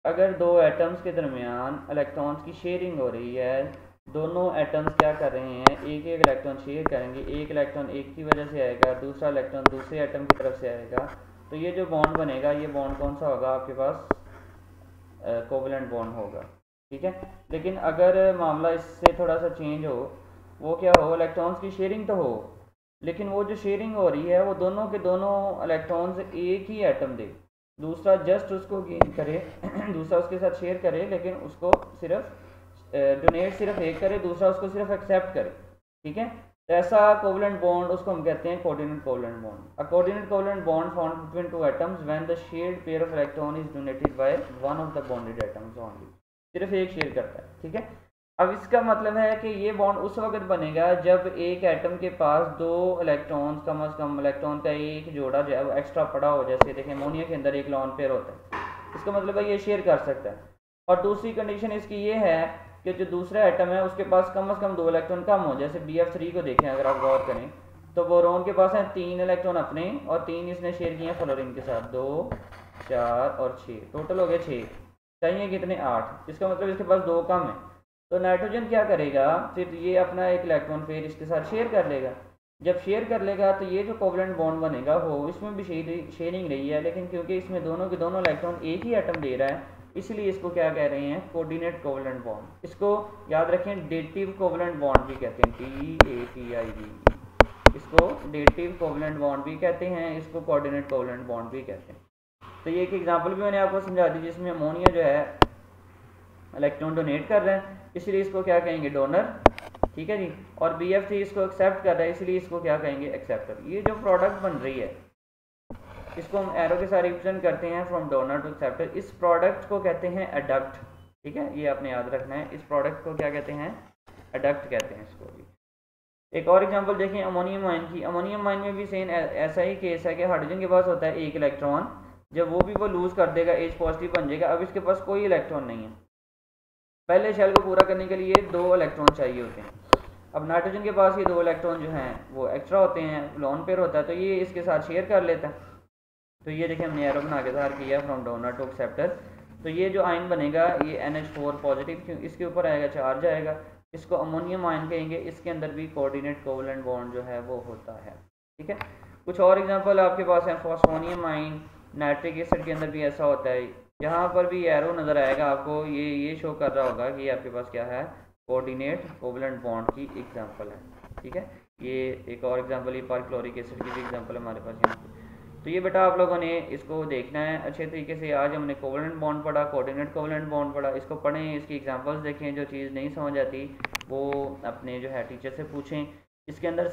अगर दो एटम्स के दरमियान इलेक्ट्रॉन्स की शेयरिंग हो रही है, दोनों एटम्स क्या कर रहे हैं, एक एक इलेक्ट्रॉन शेयर करेंगे, एक इलेक्ट्रॉन एक की वजह से आएगा, दूसरा इलेक्ट्रॉन दूसरे एटम की तरफ से आएगा, तो ये जो बॉन्ड बनेगा ये बॉन्ड कौन सा होगा आपके पास, कोवलेंट बॉन्ड होगा। ठीक है। लेकिन अगर मामला इससे थोड़ा सा चेंज हो, वो क्या हो, इलेक्ट्रॉन्स की शेयरिंग तो हो, लेकिन वो जो शेयरिंग हो रही है वो दोनों के दोनों इलेक्ट्रॉन्स एक ही एटम दे, दूसरा जस्ट उसको गेन करे दूसरा उसके साथ शेयर करे, लेकिन उसको सिर्फ डोनेट सिर्फ एक करे, दूसरा उसको सिर्फ एक्सेप्ट करे। ठीक है। तो ऐसा कोवलेंट बॉन्ड उसको हम कहते हैं coordinate covalent bond. A coordinate covalent bond found between two atoms when the shared pair of electron is donated by one of the bonded atoms only. सिर्फ एक शेयर करता है। ठीक है। अब इसका मतलब है कि ये बॉन्ड उस वक्त बनेगा जब एक एटम के पास दो इलेक्ट्रॉन, कम अज कम इलेक्ट्रॉन का एक जोड़ा जो है वो एक्स्ट्रा पड़ा हो। जैसे देखें अमोनिया के अंदर एक लॉन पेयर होता है, इसका मतलब है ये शेयर कर सकता है। और दूसरी कंडीशन इसकी ये है कि जो दूसरा एटम है उसके पास कम से कम दो इलेक्ट्रॉन कम हो। जैसे BF3 को देखें अगर आप गौर करें तो बोरोन के पास है 3 इलेक्ट्रॉन अपने और 3 इसने शेयर किए हैं फ्लोरीन के साथ, 2 4 और 6, टोटल हो गए 6। चाहिए कितने, 8। इसका मतलब इसके पास 2 कम है। तो नाइट्रोजन क्या करेगा, फिर ये अपना एक इलेक्ट्रॉन पेयर इसके साथ शेयर कर लेगा। जब शेयर कर लेगा तो ये जो कोवलेंट बॉन्ड बनेगा हो, इसमें भी शेयरिंग रही है, लेकिन क्योंकि इसमें दोनों के दोनों इलेक्ट्रॉन एक ही एटम दे रहा है, इसलिए इसको क्या कह रहे हैं, कोऑर्डिनेट कोवलेंट बॉन्ड। इसको याद रखें डेटिव कोवलेंट बॉन्ड भी कहते हैं, DATIV। इसको डेटिव कोवलेंट बॉन्ड भी कहते हैं, इसको कोऑर्डिनेट कोवलेंट बॉन्ड भी कहते हैं। तो ये एक एग्जांपल भी मैंने आपको समझा दी जिसमें अमोनिया जो है इलेक्ट्रॉन डोनेट कर रहे हैं, इसलिए इसको क्या कहेंगे, डोनर। ठीक है जी। और BF3 इसको एक्सेप्ट कर रहा है, इसलिए इसको क्या कहेंगे, एक्सेप्टर। ये जो प्रोडक्ट बन रही है इसको हम एरो के साथ रिप्रेजेंट करते हैं फ्रॉम डोनर टू एक्सेप्टर। इस प्रोडक्ट को कहते हैं एडक्ट। ठीक है, ये आपने याद रखना है। इस प्रोडक्ट को क्या कहते हैं, एडक्ट कहते हैं इसको भी। एक और एग्जांपल देखें अमोनियम आयन की। अमोनियम आयन में भी सेम ऐसा ही केस है कि हाइड्रोजन के पास होता है एक इलेक्ट्रॉन, जब वो लूज कर देगा H पॉजिटिव बन जाएगा। अब इसके पास कोई इलेक्ट्रॉन नहीं है, पहले शेल को पूरा करने के लिए 2 इलेक्ट्रॉन चाहिए होते हैं। अब नाइट्रोजन के पास ये 2 इलेक्ट्रॉन जो हैं वो एक्स्ट्रा होते हैं, लोन पेयर होता है, तो ये इसके साथ शेयर कर लेता है। तो ये देखिए हमने एरो बना के ज़ाहिर किया फ्रॉम डोनर टू एक्सेप्टर। तो ये जो आयन बनेगा ये NH4 पॉजिटिव, क्यों इसके ऊपर आएगा चार्ज आएगा, इसको अमोनियम आयन कहेंगे। इसके अंदर भी कोऑर्डिनेट कोवलेंट बॉन्ड जो है वो होता है। ठीक है। कुछ और एग्जांपल आपके पास है, फॉस्फोनियम आयन, नाइट्रिक एसिड के अंदर भी ऐसा होता है। यहाँ पर भी एरो नज़र आएगा आपको, ये शो कर रहा होगा कि आपके पास क्या है, कोऑर्डिनेट कोवलेंट बॉन्ड की एग्जांपल है। ठीक है। ये एक और एग्जांपल, ये परक्लोरिक एसिड की भी एग्जांपल हमारे पास यहाँ। तो ये बेटा आप लोगों ने इसको देखना है अच्छे तरीके से। आज हमने कोवलेंट बॉन्ड पढ़ा, कोऑर्डिनेट कोवलेंट बॉन्ड पढ़ा। इसको पढ़ें, इसकी एग्जांपल्स देखें, जो चीज़ नहीं समझ आती वो अपने जो है टीचर से पूछें। इसके अंदर